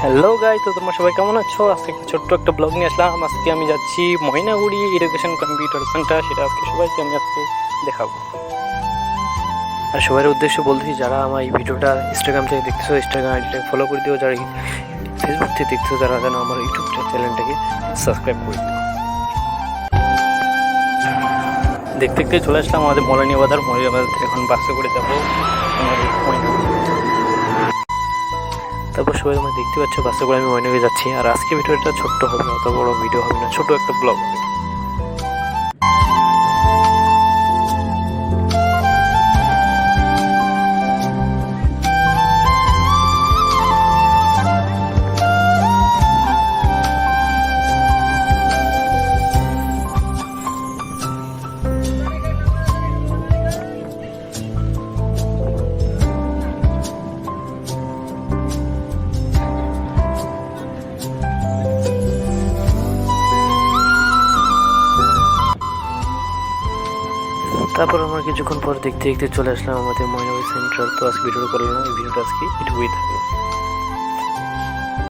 Hello guy, তো তোমরা সবাই কেমন আছো? আজকে একটা ছোট্ট একটা ব্লগ নিয়ে আসলাম। আজকে আমি যাচ্ছি ময়নাগুড়ি এডুকেশন কম্পিউটার সেন্টার, সেটা আজকে সবাইকে আমি আজকে দেখাবো। আর সবার উদ্দেশ্যে বলতেছি, যারা আমার এই ভিডিওটা ইনস্টাগ্রাম থেকে দেখতেছো, ইনস্টাগ্রাম আইডিটাকে ফলো করে দিও। যারা ফেসবুক থেকে দেখতেছো, তারা যেন আমার ইউটিউব চ্যানেলটাকে সাবস্ক্রাইব করে দিও। দেখতে দেখতে চলে আসলাম আমাদের মৌলানিবাজার থেকে এখন বাসে করে যাবো আমাদের ময়নাগুড়ি। তারপর সবাই তোমরা দেখতে পাচ্ছ বাসে করে আমি ময়নাগুড়ি যাচ্ছি। আর আজকে ভিডিওটা ছোট্ট হবে, অত বড় ভিডিও হবে না, ছোট একটা ব্লগ হবে। তারপর আমরা কিছুক্ষণ পর দেখতে দেখতে চলে আসলাম আমাদের ময়নাগুড়ি সেন্ট্রাল। তো আজকে ভিডিও করলাম, এই ভিডিওটা আজকে এটুকুই থাকলো।